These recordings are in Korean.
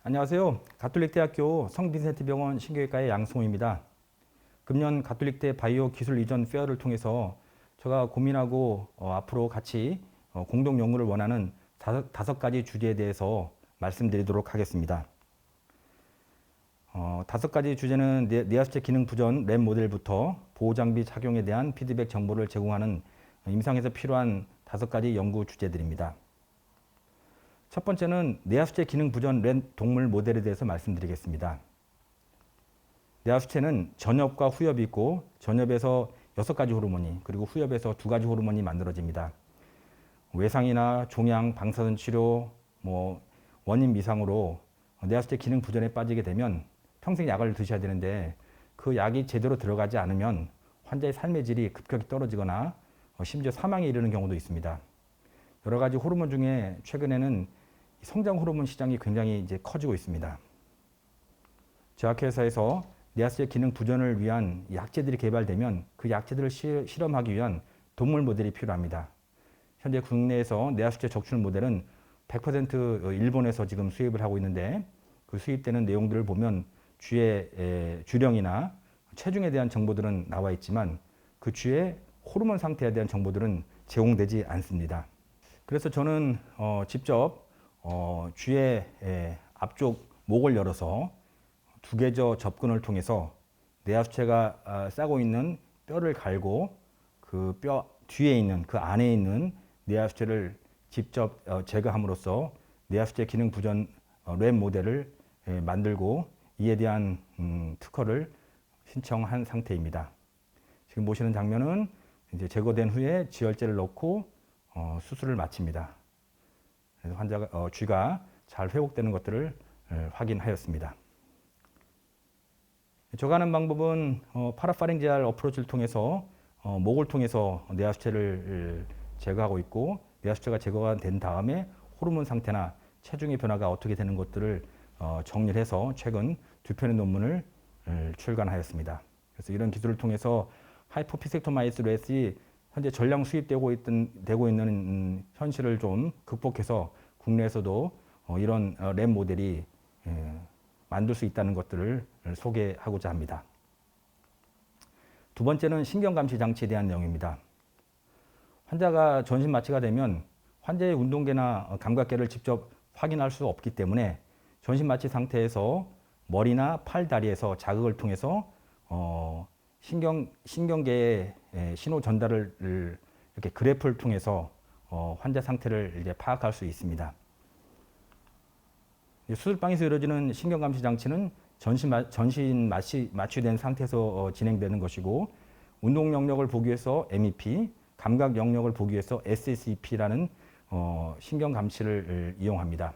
안녕하세요. 가톨릭대학교 성빈센트병원 신경외과의 양승호입니다. 금년 가톨릭대 바이오 기술 이전 페어를 통해서 제가 고민하고 앞으로 같이 공동 연구를 원하는 다섯 가지 주제에 대해서 말씀드리도록 하겠습니다. 다섯 가지 주제는 뇌하수체 기능 부전 램 모델부터 보호장비 착용에 대한 피드백 정보를 제공하는 임상에서 필요한 다섯 가지 연구 주제들입니다. 첫 번째는 뇌하수체 기능 부전 램 동물 모델에 대해서 말씀드리겠습니다. 뇌하수체는 전엽과 후엽이 있고 전엽에서 6가지 호르몬이 그리고 후엽에서 2가지 호르몬이 만들어집니다. 외상이나 종양, 방사선 치료, 원인 미상으로 뇌하수체 기능 부전에 빠지게 되면 평생 약을 드셔야 되는데 그 약이 제대로 들어가지 않으면 환자의 삶의 질이 급격히 떨어지거나 심지어 사망에 이르는 경우도 있습니다. 여러 가지 호르몬 중에 최근에는 성장 호르몬 시장이 굉장히 이제 커지고 있습니다. 제약회사에서 뇌하수체 기능 부전을 위한 약제들이 개발되면 그 약제들을 실험하기 위한 동물 모델이 필요합니다. 현재 국내에서 뇌하수체 적출 모델은 100% 일본에서 지금 수입을 하고 있는데 그 수입되는 내용들을 보면 쥐의 주령이나 체중에 대한 정보들은 나와 있지만 그 쥐의 호르몬 상태에 대한 정보들은 제공되지 않습니다. 그래서 저는 직접 쥐의 앞쪽 목을 열어서 두개저 접근을 통해서 뇌하수체가 싸고 있는 뼈를 갈고 그 뼈 뒤에 있는 그 안에 있는 뇌하수체를 직접 제거함으로써 뇌하수체 기능 부전 램 모델을 만들고 이에 대한 특허를 신청한 상태입니다. 지금 보시는 장면은 이제 제거된 후에 지혈제를 넣고 수술을 마칩니다. 그래서 환자가 쥐가 잘 회복되는 것들을 확인하였습니다. 제가 하는 방법은 파라파링지알 어프로치를 통해서 목을 통해서 뇌하수체를 제거하고 있고 뇌하수체가 제거가 된 다음에 호르몬 상태나 체중의 변화가 어떻게 되는 것들을 정리를 해서 최근 2편의 논문을 출간하였습니다. 그래서 이런 기술을 통해서 하이포피섹토마이스 렛이 현재 전량 수입되고 있는 현실을 좀 극복해서 국내에서도 이런 램 모델이 만들 수 있다는 것들을 소개하고자 합니다. 두 번째는 신경감시 장치에 대한 내용입니다. 환자가 전신 마취가 되면 환자의 운동계나 감각계를 직접 확인할 수 없기 때문에 전신 마취 상태에서 머리나 팔, 다리에서 자극을 통해서 신경계의 신호 전달을 이렇게 그래프를 통해서 환자 상태를 이제 파악할 수 있습니다. 수술방에서 이루어지는 신경감시 장치는 전신 마취된 상태에서 진행되는 것이고 운동 영역을 보기 위해서 MEP, 감각 영역을 보기 위해서 SSEP라는 신경감시를 이용합니다.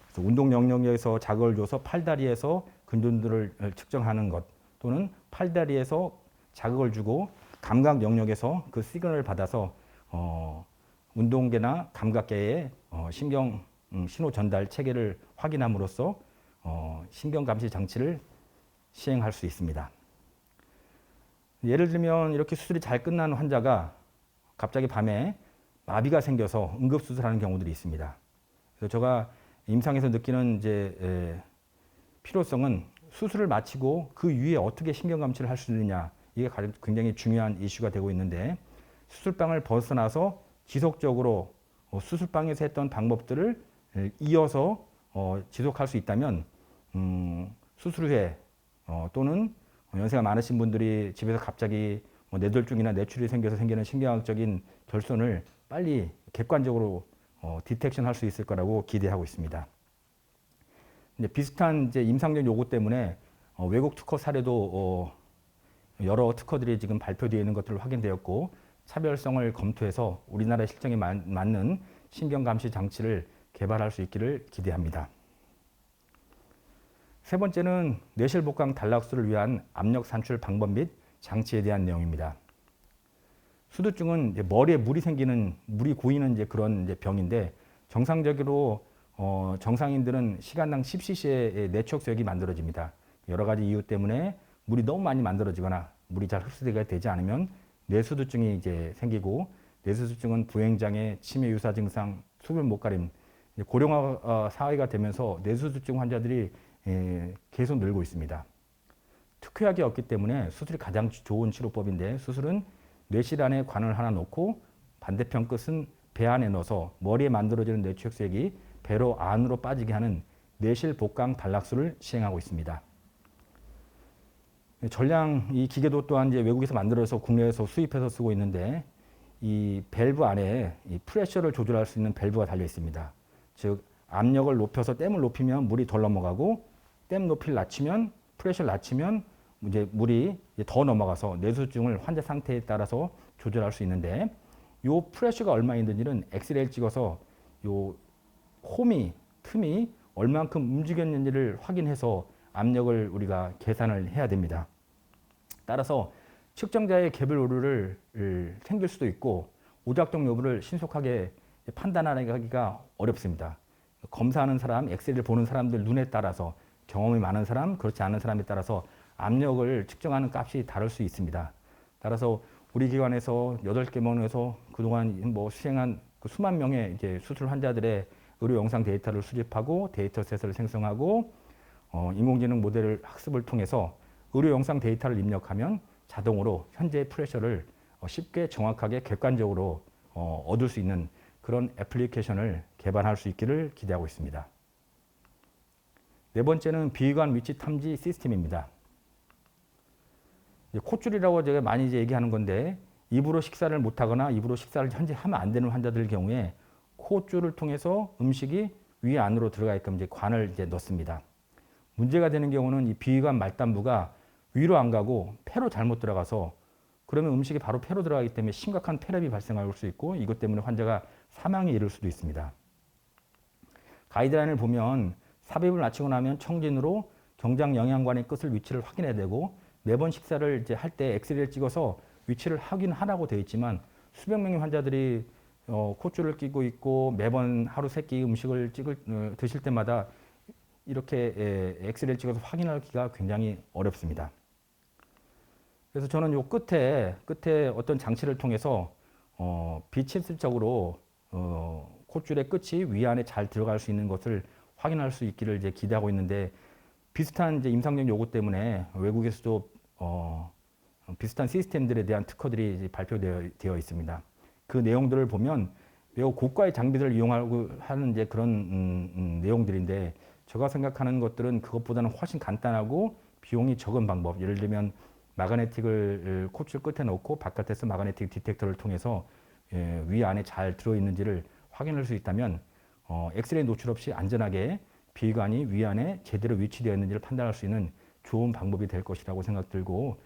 그래서 운동 영역에서 자극을 줘서 팔다리에서 근둔들을 측정하는 것 또는 팔다리에서 자극을 주고 감각 영역에서 그 시그널을 받아서 운동계나 감각계의 신경 신호 전달 체계를 확인함으로써 신경감시 장치를 시행할 수 있습니다. 예를 들면 이렇게 수술이 잘 끝난 환자가 갑자기 밤에 마비가 생겨서 응급수술하는 경우들이 있습니다. 그래서 제가 임상에서 느끼는 이제 필요성은 수술을 마치고 그 위에 어떻게 신경감시를 할 수 있느냐 이게 굉장히 중요한 이슈가 되고 있는데 수술방을 벗어나서 지속적으로 수술방에서 했던 방법들을 이어서 지속할 수 있다면 수술 후에 또는 연세가 많으신 분들이 집에서 갑자기 뇌졸중이나 뇌출이 생겨서 생기는 신경학적인 결손을 빨리 객관적으로 디텍션 할 수 있을 거라고 기대하고 있습니다. 이제 비슷한 이제 임상적 요구 때문에 외국 특허 사례도 여러 특허들이 지금 발표되어 있는 것들을 확인되었고 차별성을 검토해서 우리나라 실정에 맞는 신경감시 장치를 개발할 수 있기를 기대합니다. 세 번째는 뇌실복강 단락수를 위한 압력 산출 방법 및 장치에 대한 내용입니다. 수두증은 이제 머리에 물이 고이는 이제 그런 이제 병인데 정상적으로 정상인들은 시간당 10cc의 뇌척수액이 만들어집니다. 여러 가지 이유 때문에 물이 너무 많이 만들어지거나 물이 잘 흡수되게 되지 않으면 뇌수두증이 이제 생기고 뇌수두증은 부행장애, 치매 유사 증상, 수분 못 가림 고령화 사회가 되면서 뇌수술증 환자들이 계속 늘고 있습니다. 특효약이 없기 때문에 수술이 가장 좋은 치료법인데 수술은 뇌실 안에 관을 하나 놓고 반대편 끝은 배 안에 넣어서 머리에 만들어지는 뇌출혈색이 배로 안으로 빠지게 하는 뇌실 복강 단락술을 시행하고 있습니다. 전량 이 기계도 또한 이제 외국에서 만들어서 국내에서 수입해서 쓰고 있는데 이 밸브 안에 이 프레셔를 조절할 수 있는 밸브가 달려 있습니다. 즉 압력을 높여서 댐을 높이면 물이 덜 넘어가고 댐 높이를 낮추면 프레셔를 낮추면 이제 물이 이제 더 넘어가서 뇌수증을 환자 상태에 따라서 조절할 수 있는데 요 프레셔가 얼마 있는지는 엑스레이를 찍어서 요 틈이 얼만큼 움직였는지를 확인해서 압력을 우리가 계산을 해야 됩니다. 따라서 측정자의 개별 오류를 챙길 수도 있고 오작동 여부를 신속하게 판단하기가 어렵습니다. 검사하는 사람, 엑스레이를 보는 사람들 눈에 따라서 경험이 많은 사람, 그렇지 않은 사람에 따라서 압력을 측정하는 값이 다를 수 있습니다. 따라서 우리 기관에서 8개명에서 그동안 뭐 수행한 그 수만 명의 이제 수술 환자들의 의료 영상 데이터를 수집하고 데이터셋을 생성하고 인공지능 모델 학습을 통해서 의료 영상 데이터를 입력하면 자동으로 현재의 프레셔를 쉽게 정확하게 객관적으로 얻을 수 있는 그런 애플리케이션을 개발할 수 있기를 기대하고 있습니다. 네 번째는 비위관 위치 탐지 시스템입니다. 콧줄이라고 제가 많이 이제 얘기하는 건데 입으로 식사를 못하거나 입으로 식사를 현재 하면 안 되는 환자들 경우에 콧줄을 통해서 음식이 위 안으로 들어가게끔 이제 관을 이제 넣습니다. 문제가 되는 경우는 이 비위관 말단부가 위로 안 가고 폐로 잘못 들어가서 그러면 음식이 바로 폐로 들어가기 때문에 심각한 폐렴이 발생할 수 있고 이것 때문에 환자가 사망에 이를 수도 있습니다. 가이드라인을 보면 삽입을 마치고 나면 청진으로 경장 영양관의 끝을 위치를 확인해야 되고 매번 식사를 이제 할 때 엑스레이를 찍어서 위치를 확인하라고 되어 있지만 수백 명의 환자들이 콧줄을 끼고 있고 매번 하루 세 끼 음식을 드실 때마다 이렇게 엑스레이를 찍어서 확인하기가 굉장히 어렵습니다. 그래서 저는 요 끝에 어떤 장치를 통해서 비침습적으로 콧줄의 끝이 위 안에 잘 들어갈 수 있는 것을 확인할 수 있기를 이제 기대하고 있는데 비슷한 이제 임상적 요구 때문에 외국에서도 비슷한 시스템들에 대한 특허들이 이제 발표되어 있습니다. 그 내용들을 보면 매우 고가의 장비들을 이용하고 하는 이제 그런 내용들인데 제가 생각하는 것들은 그것보다는 훨씬 간단하고 비용이 적은 방법. 예를 들면 마그네틱을 콧줄 끝에 놓고 바깥에서 마그네틱 디텍터를 통해서 위 안에 잘 들어있는지를 확인할 수 있다면 엑스레이 노출 없이 안전하게 비위관이 위 안에 제대로 위치되어 있는지를 판단할 수 있는 좋은 방법이 될 것이라고 생각 들고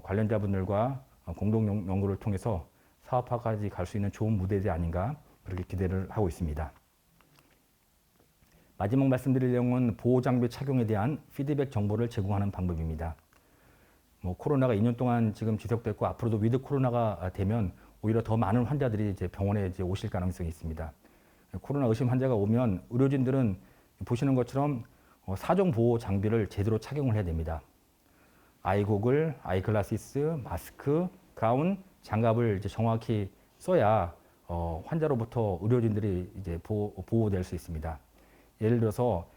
관련자분들과 공동 연구를 통해서 사업화까지 갈 수 있는 좋은 무대지 아닌가 그렇게 기대를 하고 있습니다. 마지막 말씀드릴 내용은 보호장비 착용에 대한 피드백 정보를 제공하는 방법입니다. 코로나가 2년 동안 지금 지속됐고 앞으로도 위드 코로나가 되면 오히려 더 많은 환자들이 이제 병원에 이제 오실 가능성이 있습니다. 코로나 의심 환자가 오면 의료진들은 보시는 것처럼 사종 보호 장비를 제대로 착용을 해야 됩니다. 아이고글, 아이글라시스, 마스크, 가운, 장갑을 이제 정확히 써야 환자로부터 의료진들이 이제 보호될 수 있습니다. 예를 들어서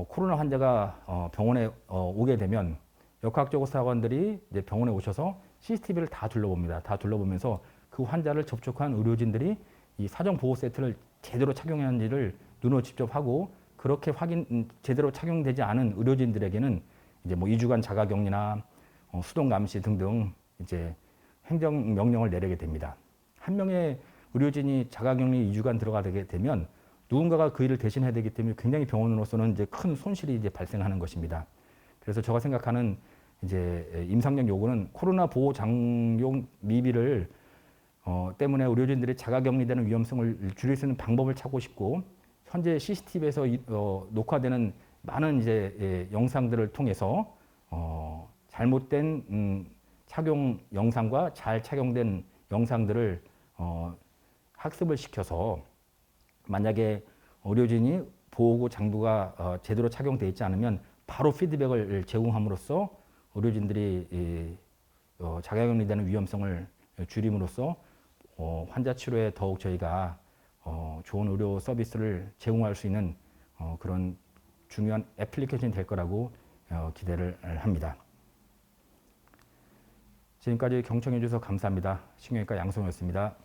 코로나 환자가 병원에 오게 되면 역학조구 사관들이 이제 병원에 오셔서 CCTV를 다 둘러봅니다. 다 둘러보면서 그 환자를 접촉한 의료진들이 이 사정 보호 세트를 제대로 착용했는지를 눈으로 직접 하고 그렇게 제대로 착용되지 않은 의료진들에게는 이제 뭐 2주간 자가격리나 수동 감시 등등 이제 행정 명령을 내리게 됩니다. 한 명의 의료진이 자가격리 2주간 들어가게 되면 누군가가 그 일을 대신해야 되기 때문에 굉장히 병원으로서는 이제 큰 손실이 이제 발생하는 것입니다. 그래서 제가 생각하는 이제 임상적 요구는 코로나 보호 장용 미비를 때문에 의료진들이 자가격리되는 위험성을 줄일 수 있는 방법을 찾고 싶고 현재 CCTV에서 녹화되는 많은 이제 영상들을 통해서 잘못된 착용 영상과 잘 착용된 영상들을 학습을 시켜서 만약에 의료진이 보호구 장구가 제대로 착용되어 있지 않으면 바로 피드백을 제공함으로써 의료진들이 자가격리되는 위험성을 줄임으로써 환자 치료에 더욱 저희가 좋은 의료 서비스를 제공할 수 있는 그런 중요한 애플리케이션이 될 거라고 기대를 합니다. 지금까지 경청해 주셔서 감사합니다. 신경외과 양성호였습니다.